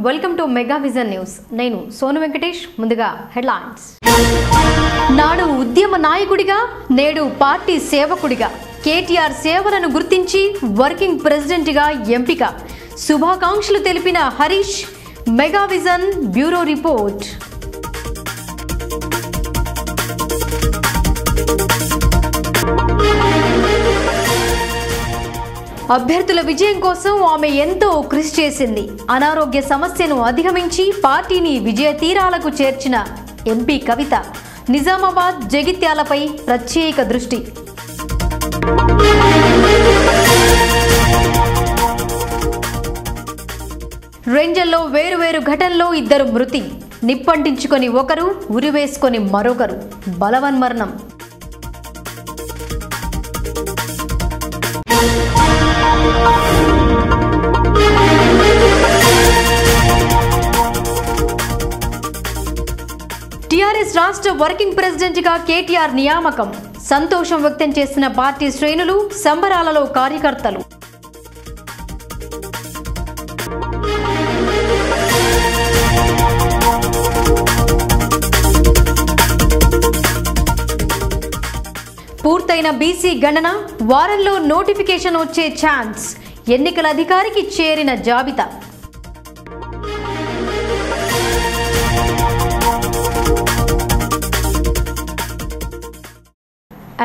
Welcome to mega vision news. నేను సోను వెంకటేష్. ముందుగా headlines. నాడు ఉద్యమ నాయకుడిగా, నేడు పార్టీ సేవకుడిగా కేటీఆర్ సేవలను గుర్తించి వర్కింగ్ ప్రెసిడెంట్గా ఎంపిక. శుభాకాంక్షలు తెలిపిన Harish. Mega vision bureau report. అభ్యర్థుల విజయం కోసం ఆమె ఎంతో కృషి చేసింది. అనారోగ్య సమస్యను అధిగమించి పార్టీని విజయ తీరాలకు చేర్చిన ఎంపీ కవిత. నిజామాబాద్, జగిత్యాలపై ప్రత్యేక దృష్టి. రేంజల్లో వేరువేరు ఘటనలో ఇద్దరు మృతి. నిప్పంటించుకొని ఒకరు, ఉరివేసుకొని మరొకరు. బలవన్మరణం. టీఆర్ఎస్ రాష్ట్ర వర్కింగ్ ప్రెసిడెంట్గా కేటీఆర్ నియామకం. సంతోషం వ్యక్తం చేసిన పార్టీ శ్రేణులు, సంబరాలలో కార్యకర్తలు. పూర్తయిన బీసీ గణన, వారంలో నోటిఫికేషన్ వచ్చే ఛాన్స్. ఎన్నికల అధికారికి చేరిన జాబితా.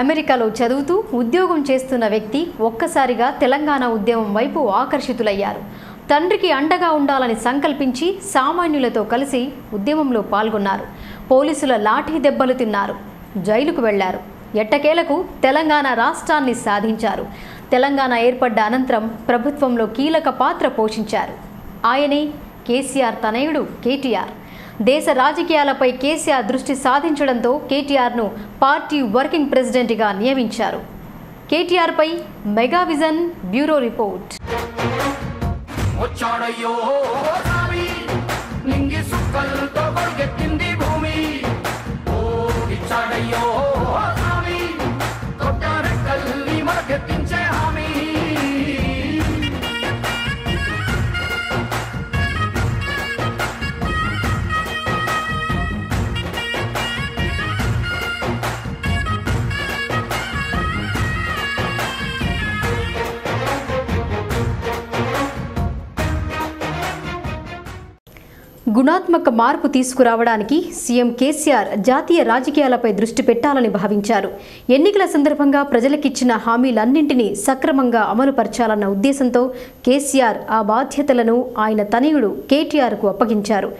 అమెరికాలో చదువుతూ ఉద్యోగం చేస్తున్న వ్యక్తి ఒక్కసారిగా తెలంగాణ ఉద్యమం వైపు ఆకర్షితులయ్యారు. తండ్రికి అండగా ఉండాలని సంకల్పించి సామాన్యులతో కలిసి ఉద్యమంలో పాల్గొన్నారు. పోలీసుల లాఠీ దెబ్బలు తిన్నారు. జైలుకు వెళ్లారు. ఎట్టకేలకు తెలంగాణ రాష్ట్రాన్ని సాధించారు. తెలంగాణ ఏర్పడ్డ అనంతరం ప్రభుత్వంలో కీలక పాత్ర పోషించారు. ఆయనే కేసీఆర్ తనయుడు కేటీఆర్. దేశ రాజకీయాలపై కేసీఆర్ దృష్టి సాధించడంతో కేటీఆర్ను పార్టీ వర్కింగ్ ప్రెసిడెంట్గా నియమించారు. కేటీఆర్పై మెగా విజన్ బ్యూరో రిపోర్ట్. గుణాత్మక మార్పు తీసుకురావడానికి సీఎం కేసీఆర్ జాతీయ రాజకీయాలపై దృష్టి పెట్టాలని భావించారు. ఎన్నికల సందర్భంగా ప్రజలకిచ్చిన హామీలన్నింటినీ సక్రమంగా అమలుపరచాలన్న ఉద్దేశంతో కేసీఆర్ ఆ బాధ్యతలను ఆయన తనయుడు కేటీఆర్కు అప్పగించారు.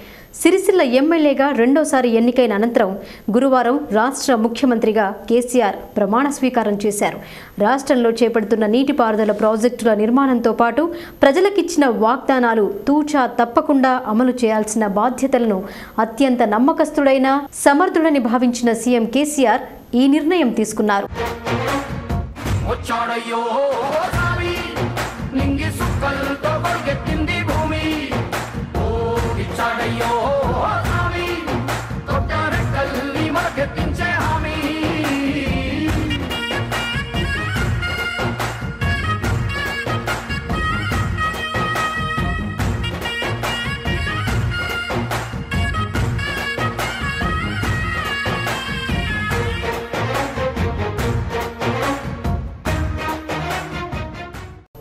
సిరిసిల్ల ఎమ్మెల్యేగా రెండోసారి ఎన్నికైన అనంతరం గురువారం రాష్ట్ర ముఖ్యమంత్రిగా కేసీఆర్ ప్రమాణ స్వీకారం చేశారు. రాష్ట్రంలో చేపడుతున్న నీటిపారుదల ప్రాజెక్టుల నిర్మాణంతో పాటు ప్రజలకిచ్చిన వాగ్దానాలు తూచా తప్పకుండా అమలు చేయాల్సిన బాధ్యతలను అత్యంత నమ్మకస్తుడైన, సమర్థుడని భావించిన సీఎం కేసీఆర్ ఈ నిర్ణయం తీసుకున్నారు.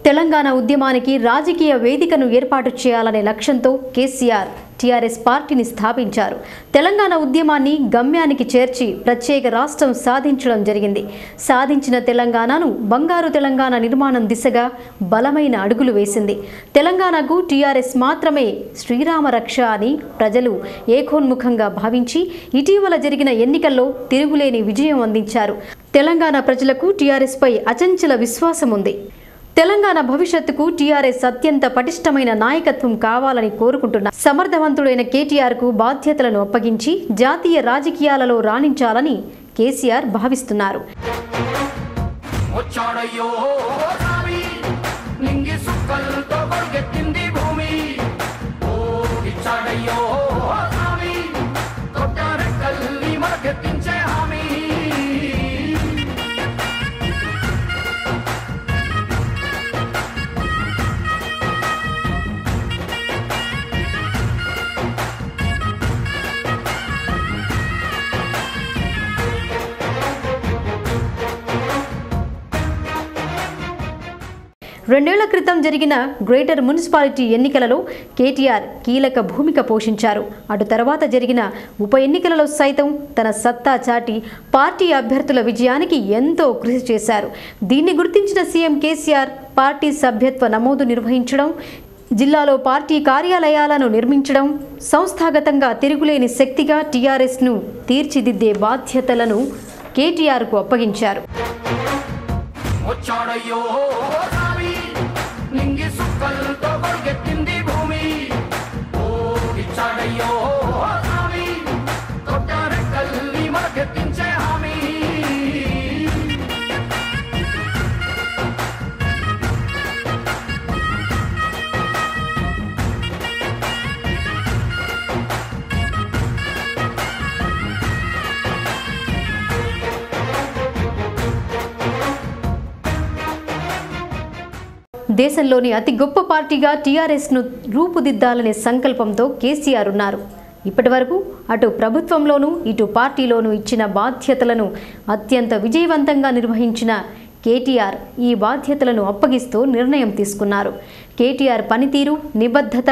తెలంగాణ ఉద్యమానికి రాజకీయ వేదికను ఏర్పాటు చేయాలనే లక్ష్యంతో కేసీఆర్ టీఆర్ఎస్ పార్టీని స్థాపించారు. తెలంగాణ ఉద్యమాన్ని గమ్యానికి చేర్చి ప్రత్యేక రాష్ట్రం సాధించడం జరిగింది. సాధించిన తెలంగాణను బంగారు తెలంగాణ నిర్మాణం దిశగా బలమైన అడుగులు వేసింది. తెలంగాణకు టీఆర్ఎస్ మాత్రమే శ్రీరామ రక్ష అని ప్రజలు ఏకోన్ముఖంగా భావించి ఇటీవల జరిగిన ఎన్నికల్లో తిరుగులేని విజయం అందించారు. తెలంగాణ ప్రజలకు టీఆర్ఎస్ పై అచంచల విశ్వాసం ఉంది. తెలంగాణ భవిష్యత్తుకు టీఆర్ఎస్ అత్యంత పటిష్టమైన నాయకత్వం కావాలని కోరుకుంటున్న సమర్థవంతుడైన కేటీఆర్కు బాధ్యతలను అప్పగించి జాతీయ రాజకీయాలలో రాణించాలని కేసీఆర్ భావిస్తున్నారు. 2 ఏళ్ల క్రితం జరిగిన గ్రేటర్ మున్సిపాలిటీ ఎన్నికలలో కేటీఆర్ కీలక భూమిక పోషించారు. అటు తర్వాత జరిగిన ఉప ఎన్నికలలో సైతం తన సత్తా చాటి పార్టీ అభ్యర్థుల విజయానికి ఎంతో కృషి చేశారు. దీన్ని గుర్తించిన సీఎం కేసీఆర్ పార్టీ సభ్యత్వ నమోదు నిర్వహించడం, జిల్లాలో పార్టీ కార్యాలయాలను నిర్మించడం, సంస్థాగతంగా తిరుగులేని శక్తిగా టీఆర్ఎస్ను తీర్చిదిద్దే బాధ్యతలను కేటీఆర్కు అప్పగించారు. దేశంలోని అతి గొప్ప పార్టీగా టీఆర్ఎస్ను రూపుదిద్దాలనే సంకల్పంతో కేసీఆర్ ఉన్నారు. ఇప్పటివరకు అటు ప్రభుత్వంలోనూ ఇటు పార్టీలోనూ ఇచ్చిన బాధ్యతలను అత్యంత విజయవంతంగా నిర్వహించిన కేటీఆర్ ఈ బాధ్యతలను అప్పగిస్తూ నిర్ణయం తీసుకున్నారు. కేటీఆర్ పనితీరు, నిబద్ధత,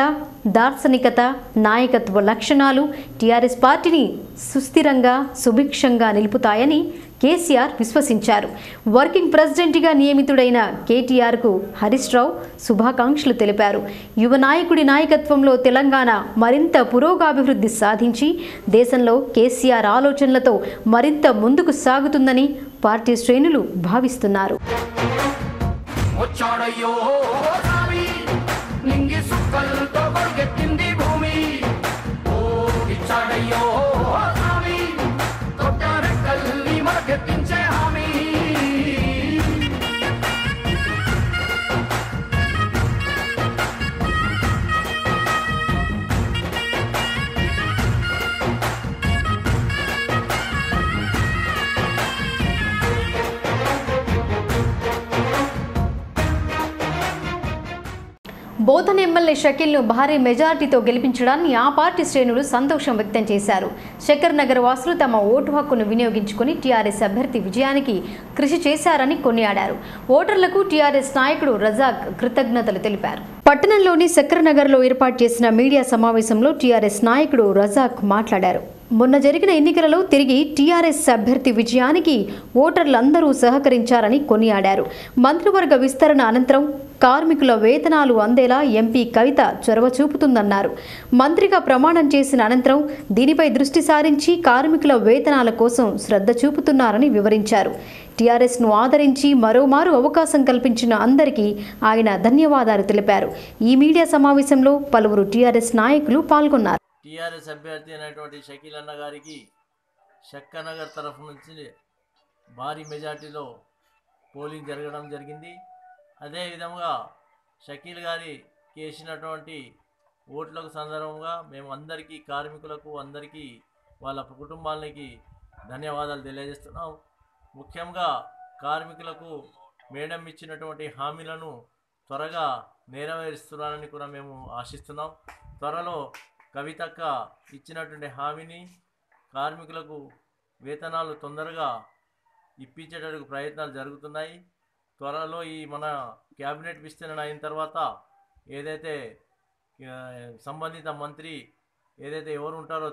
దార్శనికత, నాయకత్వ లక్షణాలు టీఆర్ఎస్ పార్టీని సుస్థిరంగా, సుభిక్షంగా నిలుపుతాయని కేసీఆర్ విశ్వసించారు. వర్కింగ్ ప్రెసిడెంట్గా నియమితుడైన కేటీఆర్కు హరీష్ రావు శుభాకాంక్షలు తెలిపారు. యువ నాయకుడి నాయకత్వంలో తెలంగాణ మరింత పురోగాభివృద్ధి సాధించి దేశంలో కేసీఆర్ ఆలోచనలతో మరింత ముందుకు సాగుతుందని పార్టీ శ్రేణులు భావిస్తున్నారు. బోధన్ ఎమ్మెల్యే షకీల్ను భారీ మెజారిటీతో గెలిపించడాన్ని ఆ పార్టీ శ్రేణులు సంతోషం వ్యక్తం చేశారు. శంకర్ నగర్ వాసులు తమ ఓటు హక్కును వినియోగించుకుని టీఆర్ఎస్ అభ్యర్థి విజయానికి కృషి చేశారని కొనియాడారు. ఓటర్లకు టీఆర్ఎస్ నాయకుడు రజాక్ కృతజ్ఞతలు తెలిపారు. పట్టణంలోని శంకర్ నగర్లో ఏర్పాటు చేసిన మీడియా సమావేశంలో టీఆర్ఎస్ నాయకుడు రజాక్ మాట్లాడారు. మొన్న జరిగిన ఎన్నికలలో తిరిగి టీఆర్ఎస్ అభ్యర్థి విజయానికి ఓటర్లందరూ సహకరించారని కొనియాడారు. మంత్రివర్గ విస్తరణ అనంతరం కార్మికుల వేతనాలు అందేలా ఎంపీ కవిత చొరవ చూపుతుందన్నారు. మంత్రిగా ప్రమాణం చేసిన అనంతరం దీనిపై దృష్టి సారించి కార్మికుల వేతనాల కోసం శ్రద్ధ చూపుతున్నారని వివరించారు. టీఆర్ఎస్ను ఆదరించి మరోమారు అవకాశం కల్పించిన అందరికీ ఆయన ధన్యవాదాలు తెలిపారు. ఈ మీడియా సమావేశంలో పలువురు టీఆర్ఎస్ నాయకులు పాల్గొన్నారు. టీఆర్ఎస్ అభ్యర్థి అయినటువంటి షకీల్ అన్న గారికి శంకర్నగర్ తరఫు నుంచి భారీ మెజార్టీలో పోలింగ్ జరగడం జరిగింది. అదేవిధంగా షకీల్ గారికి వేసినటువంటి ఓట్లకు సందర్భంగా మేము అందరికీ, కార్మికులకు అందరికీ, వాళ్ళ కుటుంబాలకి ధన్యవాదాలు తెలియజేస్తున్నాం. ముఖ్యంగా కార్మికులకు మేడం ఇచ్చినటువంటి హామీలను త్వరగా నెరవేరుస్తున్నారని కూడా మేము ఆశిస్తున్నాం. త్వరలో కవితక్క ఇచ్చినటువంటి హామీని కార్మికులకు వేతనాలు తొందరగా ఇప్పించేటటువంటి ప్రయత్నాలు జరుగుతున్నాయి. త్వరలో ఈ మన క్యాబినెట్ విస్తరణ అయిన తర్వాత ఏదైతే సంబంధిత మంత్రి ఏదైతే ఎవరు ఉంటారో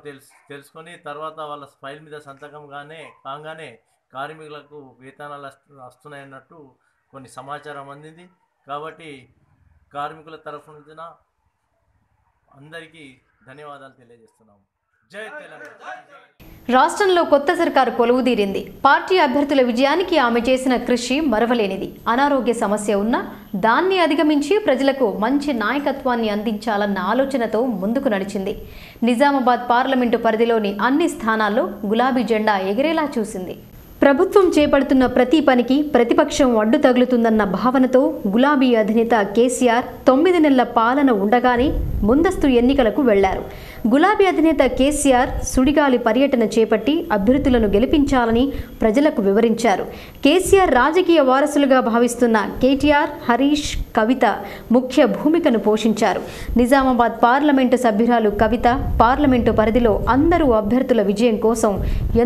తెలుసుకొని తర్వాత వాళ్ళ ఫైల్ మీద సంతకం కాగానే కార్మికులకు వేతనాలు వస్తున్నాయన్నట్టు కొన్ని సమాచారం అందింది. కాబట్టి కార్మికుల తరఫు నుంచి అందరికీ ధన్యవాదాలు తెలియజేస్తున్నాము. జై తెలంగాణ. రాష్ట్రంలో కొత్త సర్కారు కొలువుదీరింది. పార్టీ అభ్యర్థుల విజయానికి ఆమె చేసిన కృషి మరవలేనిది. అనారోగ్య సమస్య ఉన్నా దాన్ని అధిగమించి ప్రజలకు మంచి నాయకత్వాన్ని అందించాలన్న ఆలోచనతో ముందుకు నడిచింది. నిజామాబాద్ పార్లమెంటు పరిధిలోని అన్ని స్థానాల్లో గులాబీ జెండా ఎగిరేలా చూసింది. ప్రభుత్వం చేపడుతున్న ప్రతి పనికి ప్రతిపక్షం అడ్డు తగులుతుందన్న భావనతో గులాబీ అధినేత కేసీఆర్ 9 నెలల పాలన ఉండగానే ముందస్తు ఎన్నికలకు వెళ్లారు. గులాబీ అధినేత కేసీఆర్ సుడిగాలి పర్యటన చేపట్టి అభ్యర్థులను గెలిపించాలని ప్రజలకు వివరించారు. కేసీఆర్ రాజకీయ వారసులుగా భావిస్తున్న కేటీఆర్, హరీష్, కవిత ముఖ్య భూమికను పోషించారు. నిజామాబాద్ పార్లమెంటు సభ్యురాలు కవిత పార్లమెంటు పరిధిలో అందరూ అభ్యర్థుల విజయం కోసం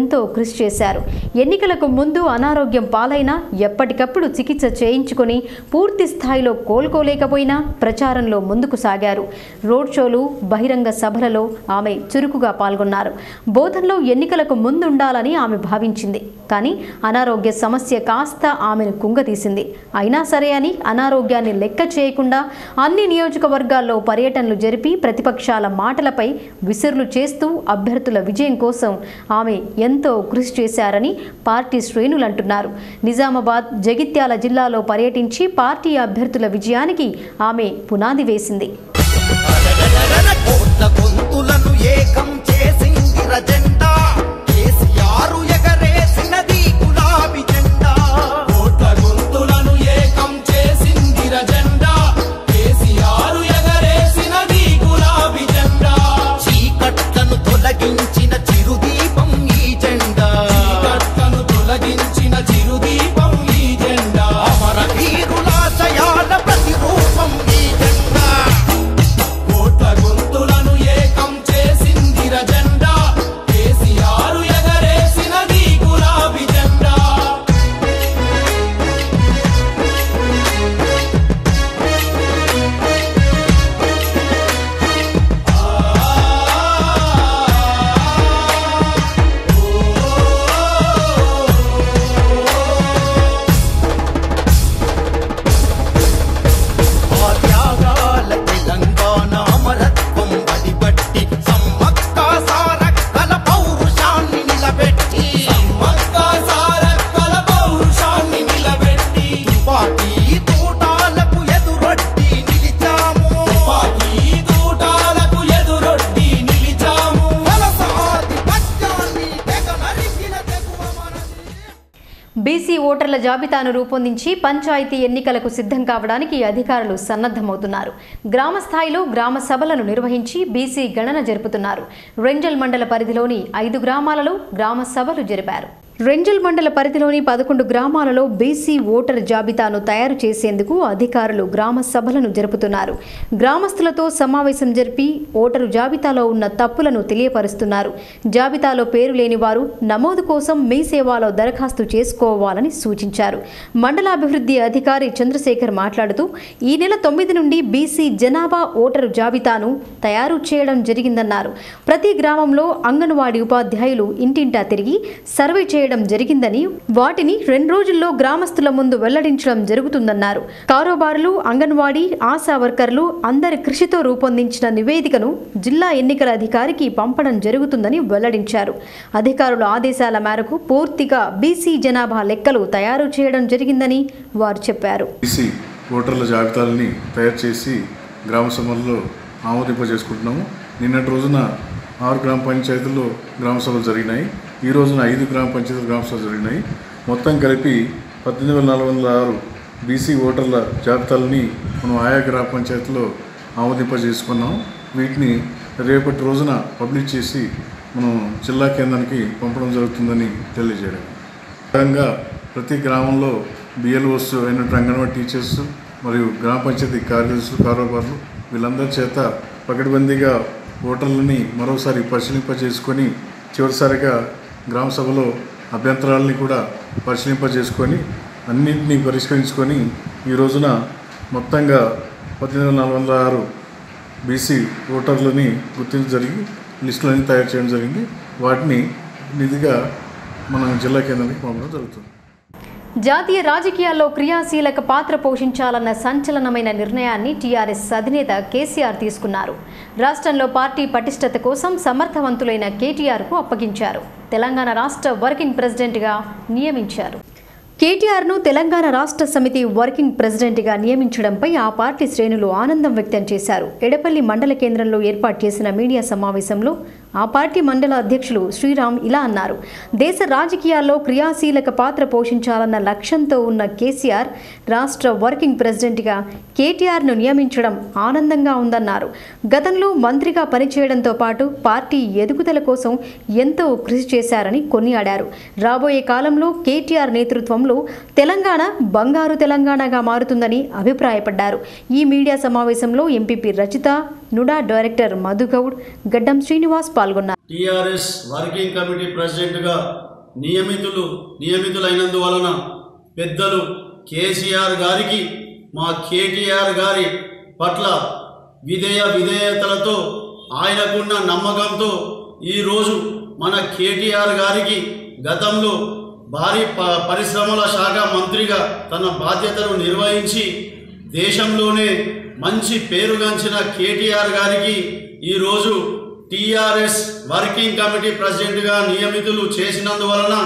ఎంతో కృషి చేశారు. ఎన్నికల ఎన్నికలకు ముందు అనారోగ్యం పాలైనా ఎప్పటికప్పుడు చికిత్స చేయించుకొని పూర్తి స్థాయిలో కోలుకోలేకపోయినా ప్రచారంలో ముందుకు సాగారు. రోడ్ షోలు, బహిరంగ సభలలో ఆమె చురుకుగా పాల్గొన్నారు. బోధనలో ఎన్నికలకు ముందుండాలని ఆమె భావించింది. కానీ అనారోగ్య సమస్య కాస్త ఆమెను కుంగతీసింది. అయినా సరే అని అనారోగ్యాన్ని లెక్క చేయకుండా అన్ని నియోజకవర్గాల్లో పర్యటనలు జరిపి ప్రతిపక్షాల మాటలపై విసురులు చేస్తూ అభ్యర్థుల విజయం కోసం ఆమె ఎంతో కృషి చేశారని పార్టీ శ్రేణులు అంటున్నారు. నిజామాబాద్, జగిత్యాల జిల్లాలో పర్యటించి పార్టీ అభ్యర్థుల విజయానికి ఆమె పునాది వేసింది. బీసీ ఓటర్ల జాబితాను రూపొందించి పంచాయతీ ఎన్నికలకు సిద్ధం కావడానికి అధికారులు సన్నద్ధమవుతున్నారు. గ్రామ స్థాయిలో గ్రామ సభలను నిర్వహించి బీసీ గణన జరుపుతున్నారు. రెంజల్ మండల పరిధిలోని 5 గ్రామాలలో గ్రామ సభలు జరిపారు. రెంజల్ మండల పరిధిలోని 11 గ్రామాలలో బీసీ ఓటర్ జాబితాను తయారు చేసేందుకు అధికారులు గ్రామ సభలను జరుపుతున్నారు. గ్రామస్తులతో సమావేశం జరిపి ఓటరు జాబితాలో ఉన్న తప్పులను తెలియపరుస్తున్నారు. జాబితాలో పేరు లేని వారు నమోదు కోసం మీ సేవలో దరఖాస్తు చేసుకోవాలని సూచించారు. మండలాభివృద్ధి అధికారి చంద్రశేఖర్ మాట్లాడుతూ ఈ నెల 9 నుండి బీసీ జనాభా ఓటరు జాబితాను తయారు చేయడం జరిగిందన్నారు. ప్రతి గ్రామంలో అంగన్వాడీ ఉపాధ్యాయులు ఇంటింటా తిరిగి సర్వే చేయడం జరిగిందని, వాటిని 2 రోజుల్లో గ్రామస్తుల ముందు వెల్లడించడం జరుగుతుందన్నారు. కారోబారులు, అంగన్వాడీ, ఆశా వర్కర్లు అందరి కృషితో రూపొందించిన నివేదికను జిల్లా ఎన్నికల అధికారికి పంపడం జరుగుతుందని వెల్లడించారు. అధికారుల ఆదేశాల మేరకు పూర్తిగా బీసీ జనాభా లెక్కలు తయారు చేయడం జరిగిందని వారు చెప్పారు. బీసీ ఓటర్ల జాబితాలని తయారు చేసి గ్రామ సభల్లో ఆమోదింపజేసుకుంటున్నాము. నిన్నటి రోజున 6 గ్రామ పంచాయతీల్లో గ్రామ సభలు జరిగినాయి. ఈ రోజున 5 గ్రామ పంచాయతీలు గ్రామ సభలు జరిగినాయి. మొత్తం కలిపి 18,406 బీసీ ఓటర్ల జాబితాలని మనం ఆయా గ్రామ పంచాయతీలో ఆమోదింపజేసుకున్నాం. వీటిని రేపటి రోజున పబ్లిష్ చేసి మనం జిల్లా కేంద్రానికి పంపడం జరుగుతుందని తెలియజేయడం. విధంగా ప్రతి గ్రామంలో బిఎల్ఓస్ అయినట్టు అంగన్వాడీ టీచర్స్ మరియు గ్రామ పంచాయతీ కార్యదర్శులు, కారోబార్లు వీళ్ళందరి చేత పకడ్బందీగా ఓటర్లని మరోసారి పరిశీలింపజేసుకొని చివరిసారిగా గ్రామ సభలో అభ్యంతరాలని కూడా పరిశీలింపజేసుకొని అన్నింటినీ పరిష్కరించుకొని ఈ రోజున మొత్తంగా 18,406 బీసీ ఓటర్లని గుర్తించడం జరిగి లిస్టులన్నీ తయారు చేయడం జరిగింది. వాటిని నిధిగా మన జిల్లా కేంద్రానికి పంపడం జరుగుతుంది. జాతీయ రాజకీయాల్లో క్రియాశీలక పాత్ర పోషించాలన్న సంచలనమైన నిర్ణయాన్ని టీఆర్ఎస్ అధినేత కేసీఆర్ తీసుకున్నారు. రాష్ట్రంలో పార్టీ పటిష్టత కోసం సమర్థవంతులైన కేటీఆర్కు అప్పగించారు. తెలంగాణ రాష్ట్ర వర్కింగ్ ప్రెసిడెంట్గా నియమించారు. కేటీఆర్ను తెలంగాణ రాష్ట్ర సమితి వర్కింగ్ ప్రెసిడెంట్గా నియమించడంపై ఆ పార్టీ శ్రేణులు ఆనందం వ్యక్తం చేశారు. ఎడపల్లి మండల కేంద్రంలో ఏర్పాటు చేసిన మీడియా సమావేశంలో ఆ పార్టీ మండల అధ్యక్షులు శ్రీరామ్ ఇలా అన్నారు. దేశ రాజకీయాల్లో క్రియాశీలక పాత్ర పోషించాలన్న లక్ష్యంతో ఉన్న కేసీఆర్ రాష్ట్ర వర్కింగ్ ప్రెసిడెంట్గా కేటీఆర్ను నియమించడం ఆనందంగా ఉందన్నారు. గతంలో మంత్రిగా పనిచేయడంతో పాటు పార్టీ ఎదుగుదల కోసం ఎంతో కృషి చేశారని కొనియాడారు. రాబోయే కాలంలో కేటీఆర్ నేతృత్వంలో తెలంగాణ బంగారు తెలంగాణగా మారుతుందని అభిప్రాయపడ్డారు. ఈ మీడియా సమావేశంలో MPP Rachitha, NUDA director Madhu Goud, గడ్డం శ్రీనివాస్ పాల్గొన్నారు. టీఆర్ఎస్ వర్కింగ్ కమిటీ ప్రెసిడెంట్గా నియమితులైనందువలన పెద్దలు కేసీఆర్ గారికి మా కేటీఆర్ గారి పట్ల విధేయతలతో ఆయనకున్న నమ్మకంతో ఈరోజు మన కేటీఆర్ గారికి గతంలో భారీ పరిశ్రమల శాఖ మంత్రిగా తన బాధ్యతను నిర్వహించి దేశంలోనే మంచి పేరుగాంచిన కేటీఆర్ గారికి ఈరోజు టీఆర్ఎస్ వర్కింగ్ కమిటీ ప్రెసిడెంట్గా నియమితులు చేసినందువలన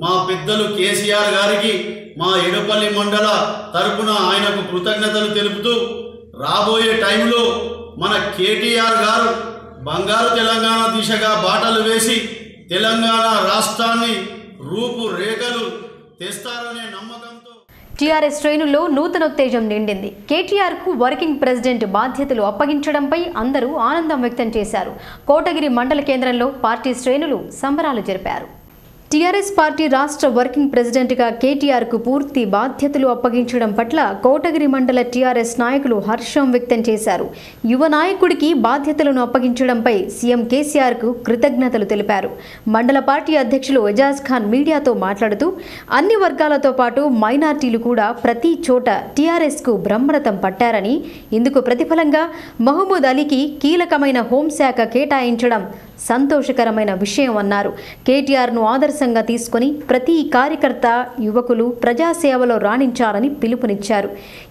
మా పెద్దలు కేసీఆర్ గారికి మా ఎడపల్లి మండల తరపున ఆయనకు కృతజ్ఞతలు తెలుపుతూ రాబోయే టైంలో మన కేటీఆర్ గారు బంగారు తెలంగాణ దిశగా బాటలు వేసి తెలంగాణ రాష్ట్రాన్ని రూపురేఖలు తెస్తారనే నమ్మకంతో టీఆర్ఎస్ శ్రేణుల్లో నూతనోత్తేజం నిండింది. కేటీఆర్కు వర్కింగ్ ప్రెసిడెంట్ బాధ్యతలు అప్పగించడంపై అందరూ ఆనందం వ్యక్తం చేశారు. కోటగిరి మండల కేంద్రంలో పార్టీ శ్రేణులు సంబరాలు జరిపారు. టీఆర్ఎస్ పార్టీ రాష్ట్ర వర్కింగ్ ప్రెసిడెంట్గా కేటీఆర్కు పూర్తి బాధ్యతలు అప్పగించడం పట్ల కోటగిరి మండల టీఆర్ఎస్ నాయకులు హర్షం వ్యక్తం చేశారు. యువ నాయకుడికి బాధ్యతలను అప్పగించడంపై సీఎం కేసీఆర్కు కృతజ్ఞతలు తెలిపారు. మండల పార్టీ అధ్యక్షులు ఎజాజ్ ఖాన్ మీడియాతో మాట్లాడుతూ అన్ని వర్గాలతో పాటు మైనార్టీలు కూడా ప్రతి చోట టీఆర్ఎస్కు బ్రహ్మరథం పట్టారని, ఇందుకు ప్రతిఫలంగా మహమూద్ అలీకి కీలకమైన హోంశాఖ కేటాయించడం సంతోషకరమైన విషయం అన్నారు. కేటీఆర్ను ఆదర్శంగా తీసుకుని ప్రతి కార్యకర్త, యువకులు ప్రజాసేవలో రాణించాలని పిలుపునిచ్చారు.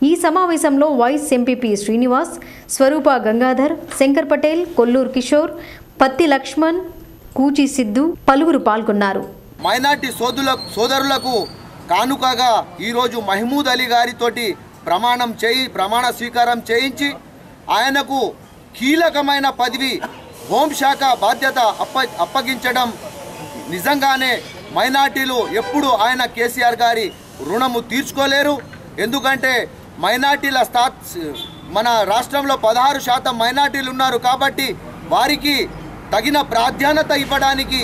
ఈ సమావేశంలో వైస్ ఎంపీపీ శ్రీనివాస్, స్వరూప గంగాధర్, శంకర్ పటేల్, కొల్లూరు కిషోర్, పత్తి లక్ష్మణ్, కూచి సిద్ధు పలువురు పాల్గొన్నారు. మైనార్టీ సోదరులకు కానుకగా ఈరోజు మహమూద్ అలీ గారితోటి ప్రమాణ స్వీకారం చేయించి ఆయనకు కీలకమైన పదవి హోంశాఖ బాధ్యత అప్పగించడం నిజంగానే మైనార్టీలు ఎప్పుడు ఆయన కేసీఆర్ గారి రుణము తీర్చుకోలేరు. ఎందుకంటే మైనార్టీల మన రాష్ట్రంలో 16% మైనార్టీలు ఉన్నారు కాబట్టి వారికి తగిన ప్రాధాన్యత ఇవ్వడానికి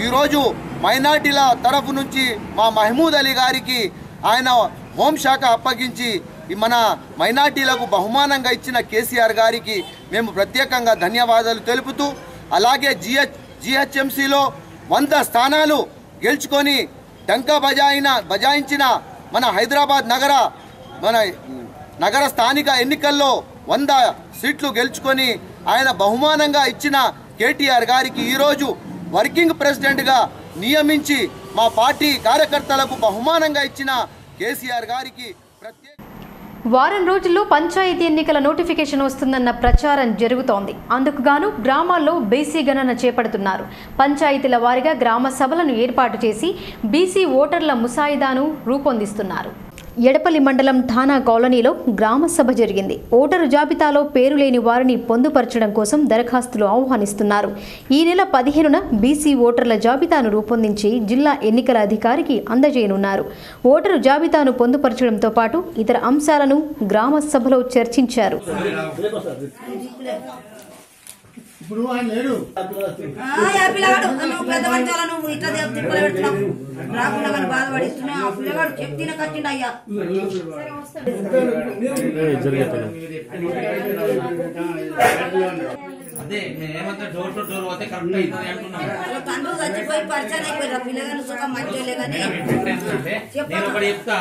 ఈరోజు మైనార్టీల తరఫు నుంచి మా మహమూద్ అలీ గారికి ఆయన హోంశాఖ అప్పగించి మన మైనార్టీలకు బహుమానంగా ఇచ్చిన కేసీఆర్ గారికి మేము ప్రత్యేకంగా ధన్యవాదాలు తెలుపుతూ, అలాగే జిహెచ్ఎంసీలో 100 స్థానాలు గెలుచుకొని డంకా బజాయించిన మన హైదరాబాద్ నగర స్థానిక ఎన్నికల్లో 100 సీట్లు గెలుచుకొని ఆయన బహుమానంగా ఇచ్చిన కేటీఆర్ గారికి ఈరోజు వర్కింగ్ ప్రెసిడెంట్గా నియమించి మా పార్టీ కార్యకర్తలకు బహుమానంగా ఇచ్చిన కేసీఆర్ గారికి ప్రత్యేక వారం రోజుల్లో పంచాయతీ ఎన్నికల నోటిఫికేషన్ వస్తుందన్న ప్రచారం జరుగుతోంది. అందుకుగాను గ్రామాల్లో బీసీ గణన చేపడుతున్నారు. పంచాయతీల వారీగా గ్రామ సభలను ఏర్పాటు చేసి బీసీ ఓటర్ల ముసాయిదాను రూపొందిస్తున్నారు. ఎడపల్లి మండలం ఠానా కాలనీలో గ్రామ సభ జరిగింది. ఓటరు జాబితాలో పేరు లేని వారిని పొందుపరచడం కోసం దరఖాస్తులు ఆహ్వానిస్తున్నారు. ఈ నెల 15న బీసీ ఓటర్ల జాబితాను రూపొందించి జిల్లా ఎన్నికల అధికారికి అందజేయనున్నారు. ఓటరు జాబితాను పొందుపరచడంతో పాటు ఇతర అంశాలను గ్రామ సభలో చర్చించారు. ఇప్పుడు ఆయన లేడు పిల్లగాడు నువ్వు పెద్ద మంచాల నువ్వు ఇట్లా తిప్పలు పెడుతున్నావు రాకుండా కానీ బాధపడిస్తున్నావు. ఆ పిల్లగాడు చెప్తిన కట్టిండు అయ్యా. తండ్రి చచ్చిపోయి పరిచయం అయిపోయారు. పిల్లగాడు సుఖం మంచోలే కానీ చెప్తా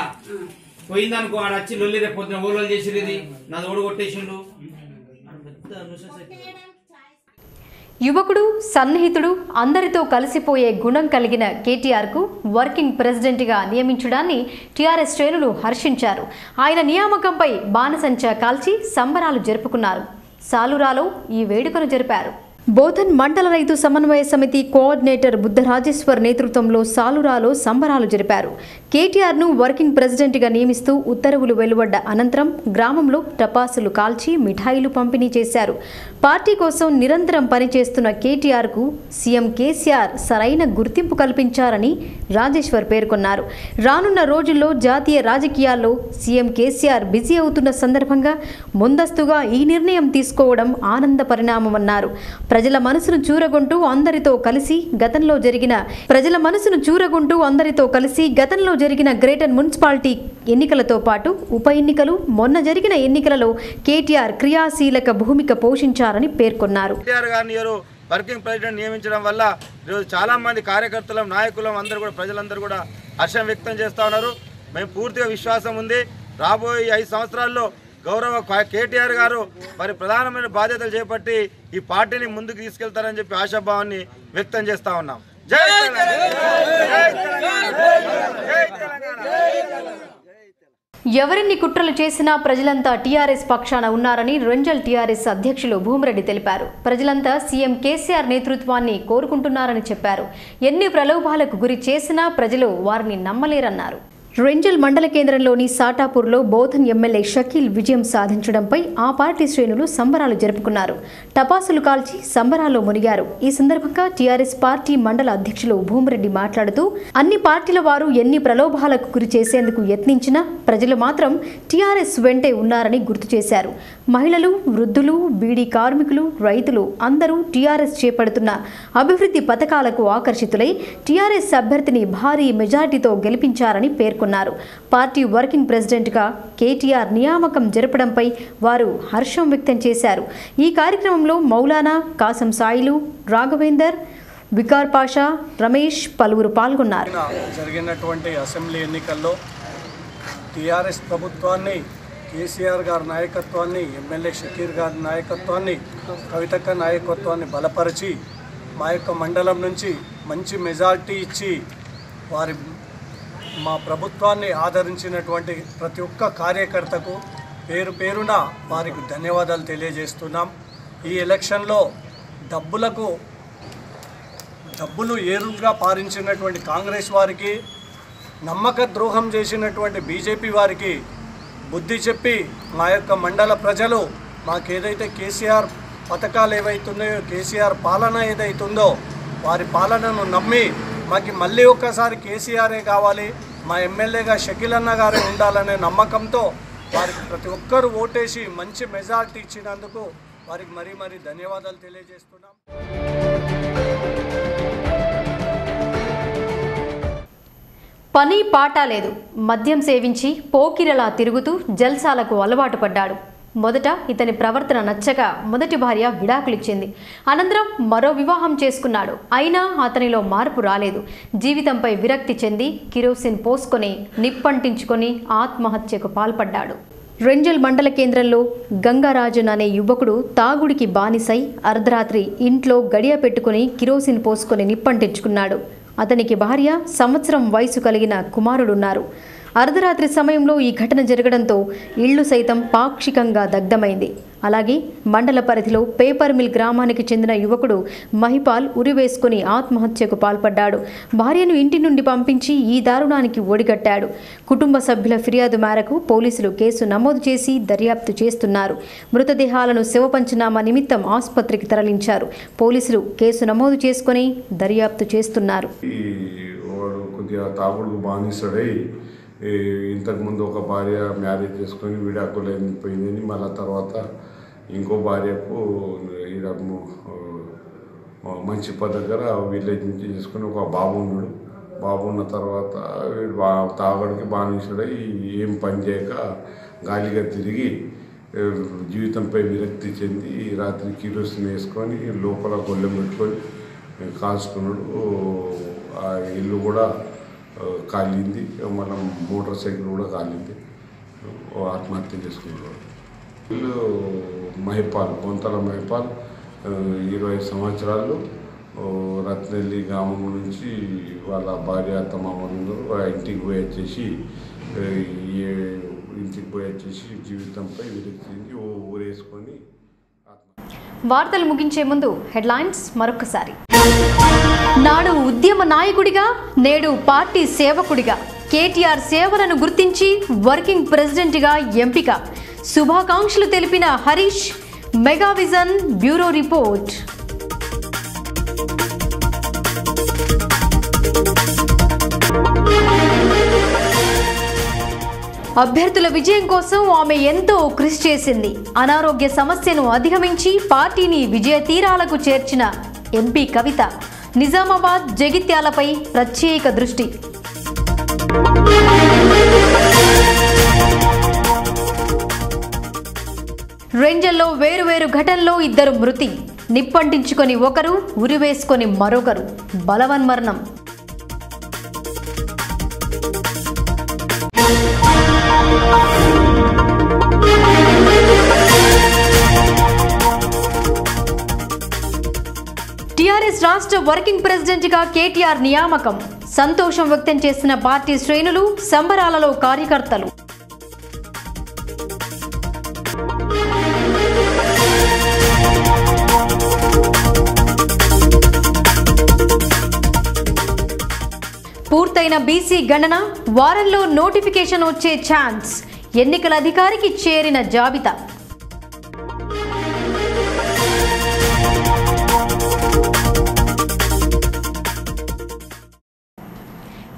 పోయిందనుకో ఆడ వచ్చి లొల్లి రేపు పొద్దున ఊళ్ళో చేసిరేది నాది ఓడి కొట్టేసిండు. యువకుడు, సన్నిహితుడు, అందరితో కలిసిపోయే గుణం కలిగిన కేటీఆర్కు వర్కింగ్ ప్రెసిడెంట్గా నియమించడాన్ని టీఆర్ఎస్ శ్రేణులు హర్షించారు. ఆయన నియామకంపై బాణసంచా కాల్చి సంబరాలు జరుపుకున్నారు. సాలురాలో ఈ వేడుకను జరిపారు. బోధన్ మండల రైతు సమన్వయ సమితి కోఆర్డినేటర్ బుద్ధరాజేశ్వర్ నేతృత్వంలో సాలురాలో సంబరాలు జరిపారు. కేటీఆర్ను వర్కింగ్ ప్రెసిడెంట్గా నియమిస్తూ ఉత్తర్వులు వెలువడ్డ అనంతరం గ్రామంలో టపాసులు కాల్చి మిఠాయిలు పంపిణీ చేశారు. పార్టీ కోసం నిరంతరం పనిచేస్తున్న కేటీఆర్కు సీఎం కేసీఆర్ సరైన గుర్తింపు కల్పించారని రాజేశ్వర్ పేర్కొన్నారు. రానున్న రోజుల్లో జాతీయ రాజకీయాల్లో సీఎం కేసీఆర్ బిజీ అవుతున్న సందర్భంగా ముందస్తుగా ఈ నిర్ణయం తీసుకోవడం ఆనంద పరిణామమన్నారు. ప్రజల మనసును చూరగొంటూ అందరితో కలిసి గతంలో జరిగిన గ్రేటర్ మున్సిపాలిటీ ఎన్నికలతో పాటు ఉప ఎన్నికలు, మొన్న జరిగిన ఎన్నికలలో కేటీఆర్ క్రియాశీలక భూమిక పోషించారని పేర్కొన్నారు. వర్కింగ్ ప్రెసిడెంట్ నియమించడం వల్ల ఈరోజు చాలామంది కార్యకర్తలం నాయకులం అందరూ కూడా ప్రజలందరూ కూడా హర్షం వ్యక్తం చేస్తూ ఉన్నారు. మేము పూర్తిగా విశ్వాసం ఉంది రాబోయే 5 సంవత్సరాల్లో గౌరవ కేటీఆర్ గారు మరి ప్రధానమైన బాధ్యతలు చేపట్టి ఈ పార్టీని ముందుకు తీసుకెళ్తారని చెప్పి ఆశాభావాన్ని వ్యక్తం చేస్తూ ఉన్నాం. జై ఎవరిన్ని కుట్రలు చేసినా ప్రజలంతా టీఆర్ఎస్ పక్షాన ఉన్నారని రెంజల్ టీఆర్ఎస్ అధ్యక్షులు భూమిరెడ్డి తెలిపారు. ప్రజలంతా సీఎం కేసీఆర్ నేతృత్వాన్ని కోరుకుంటున్నారని చెప్పారు. ఎన్ని ప్రలోభాలకు గురి చేసినా ప్రజలు వారిని నమ్మలేరన్నారు. రెంజల్ మండల కేంద్రంలోని సాటాపూర్లో బోధన్ ఎమ్మెల్యే షకీల్ విజయం సాధించడంపై ఆ పార్టీ శ్రేణులు సంబరాలు జరుపుకున్నారు. టపాసులు కాల్చి సంబరాల్లో మునిగారు. ఈ సందర్భంగా టీఆర్ఎస్ పార్టీ మండల అధ్యక్షులు భూమిరెడ్డి మాట్లాడుతూ అన్ని పార్టీల వారు ఎన్ని ప్రలోభాలకు గురి చేసేందుకు యత్నించినా ప్రజలు మాత్రం టీఆర్ఎస్ వెంటే ఉన్నారని గుర్తు చేశారు. మహిళలు, వృద్ధులు, బీడీ కార్మికులు, రైతులు అందరూ టీఆర్ఎస్ చేపడుతున్న అభివృద్ధి పథకాలకు ఆకర్షితులై టీఆర్ఎస్ అభ్యర్థిని భారీ మెజార్టీతో గెలిపించారని పేర్కొన్నారు. పార్టీ వర్కింగ్ ప్రెసిడెంట్గా కేటీఆర్ నియామకం జరపడంపై వారు హర్షం వ్యక్తం చేశారు. ఈ కార్యక్రమంలో మౌలానా, కాసం సాయిలు, రాఘవేందర్, వికార్ పాషా, రమేష్ పలువురు పాల్గొన్నారు. జరిగినటువంటి అసెంబ్లీ ఎన్నికల్లో టీఆర్ఎస్ ప్రభుత్వాన్ని, కేసీఆర్ గారి నాయకత్వాన్ని, ఎమ్మెల్యే షకీర్ గారి నాయకత్వాన్ని, కవితక్క నాయకత్వాన్ని బలపరిచి మా యొక్క మండలం నుంచి మంచి మెజార్టీ ఇచ్చి మా ప్రభుత్వాన్ని ఆదరించినటువంటి ప్రతి ఒక్క కార్యకర్తకు పేరు పేరున వారికి ధన్యవాదాలు తెలియజేస్తున్నాం. ఈ ఎలక్షన్లో డబ్బులు ఏరుగా పారించినటువంటి కాంగ్రెస్ వారికి, నమ్మక ద్రోహం చేసినటువంటి బీజేపీ వారికి బుద్ధి చెప్పి మా యొక్క మండల ప్రజలు మాకేదైతే కేసీఆర్ పథకాలు ఏవైతున్నాయో, కేసీఆర్ పాలన ఏదైతుందో వారి పాలనను నమ్మి మాకు మళ్ళీ ఒక్కసారి కేసీఆరే కావాలి, మా ఎమ్మెల్యేగా షకీల్ అన్న గారే ఉండాలనే నమ్మకంతో వారికి ప్రతి ఒక్కరూ ఓటేసి మంచి మెజార్టీ ఇచ్చినందుకు వారికి మరీ ధన్యవాదాలు తెలియజేస్తున్నాం. పని పాట లేదు, మద్యం సేవించి పోకిరలా తిరుగుతూ జల్సాలకు అలవాటు పడ్డాడు. మొదట ఇతని ప్రవర్తన నచ్చక మొదటి భార్య విడాకులిచ్చింది. అనంతరం మరో వివాహం చేసుకున్నాడు. అయినా అతనిలో మార్పు రాలేదు. జీవితంపై విరక్తి చెంది కిరోసిన్ పోసుకొని నిప్పంటించుకొని ఆత్మహత్యకు పాల్పడ్డాడు. రెంజల్ మండల కేంద్రంలో గంగారాజన్ అనే యువకుడు తాగుడికి బానిసై అర్ధరాత్రి ఇంట్లో గడియ పెట్టుకుని కిరోసిన్ పోసుకొని నిప్పంటించుకున్నాడు. అతనికి భార్య, సంవత్సరం వయసు కలిగిన కుమారుడున్నారు. అర్ధరాత్రి సమయంలో ఈ ఘటన జరగడంతో ఇళ్లు సైతం పాక్షికంగా దగ్ధమైంది. అలాగే మండల పరిధిలో పేపర్ మిల్ గ్రామానికి చెందిన యువకుడు మహిపాల్ ఉరివేసుకుని ఆత్మహత్యకు పాల్పడ్డాడు. భార్యను ఇంటి నుండి పంపించి ఈ దారుణానికి ఒడిగట్టాడు. కుటుంబ సభ్యుల ఫిర్యాదు మేరకు పోలీసులు కేసు నమోదు చేసి దర్యాప్తు చేస్తున్నారు. మృతదేహాలను శవ పంచనామా నిమిత్తం ఆసుపత్రికి తరలించారు. పోలీసులు కేసు నమోదు చేసుకుని దర్యాప్తు చేస్తున్నారు. ఇంతకుముందు ఒక భార్య మ్యారేజ్ చేసుకొని విడాకులు అయిపోయిందని మళ్ళీ తర్వాత ఇంకో భార్యకు మంచిప దగ్గర విలేజ్ నుంచి చేసుకుని ఒక బాబు ఉన్నాడు. బాబు ఉన్న తర్వాత తాగడికి బానిసడై ఏం పని చేయక గాలిగా తిరిగి జీవితంపై విరక్తి చెంది రాత్రి కిరోసిన్ వేసుకొని లోపల గొల్లెం పెట్టుకొని కాల్చుకున్నాడు. ఆ ఇల్లు కూడా కాలింది, మనం మోటార్ సైకిల్ కూడా కాలింది. ఆత్మహత్య చేసుకున్నాడు. వీళ్ళు మహిపాల్, బొంతల మహిపాల్, 20 సంవత్సరాలు, రత్నెల్లి గ్రామం నుంచి వాళ్ళ భార్య అత్తమామలు ఇంటికి పోయి వచ్చేసి జీవితంపై విరక్తి ఊరేసుకొని. వార్తలు ముగించే ముందు హెడ్లైన్స్ మరొకసారి. నాడు ఉద్యమ నాయకుడిగా, నేడు పార్టీ సేవకుడిగా కేటీఆర్ సేవలను గుర్తించి వర్కింగ్ ప్రెసిడెంట్గా ఎంపిక. శుభాకాంక్షలు తెలిపిన హరీష్. మెగావిజన్ bureau report. అభ్యర్థుల విజయం కోసం ఆమె ఎంతో కృషి చేసింది. అనారోగ్య సమస్యను అధిగమించి పార్టీని విజయ తీరాలకు చేర్చిన ఎంపీ కవిత. నిజామాబాద్, జగిత్యాలపై ప్రత్యేక దృష్టి. రెంజల్లో వేరువేరు ఘటనలో 2 మృతి. నిప్పంటించుకొని ఒకరు, ఉరివేసుకొని మరొకరు. బలవన్మరణం. టీఆర్ఎస్ రాష్ట్ర వర్కింగ్ ప్రెసిడెంట్ గా కేటీఆర్ నియామకం. సంతోషం వ్యక్తం చేసిన పార్టీ శ్రేణులు, సంబరాలలో కార్యకర్తలు. పూర్తయిన బీసీ గణన, వారంలో నోటిఫికేషన్ వచ్చే ఛాన్స్. ఎన్నికల అధికారికి చేరిన జాబితా.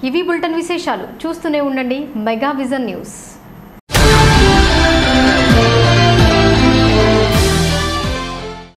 ఇవి బులెటిన్ విశేషాలు. చూస్తూనే ఉండండి మెగా విజన్ న్యూస్.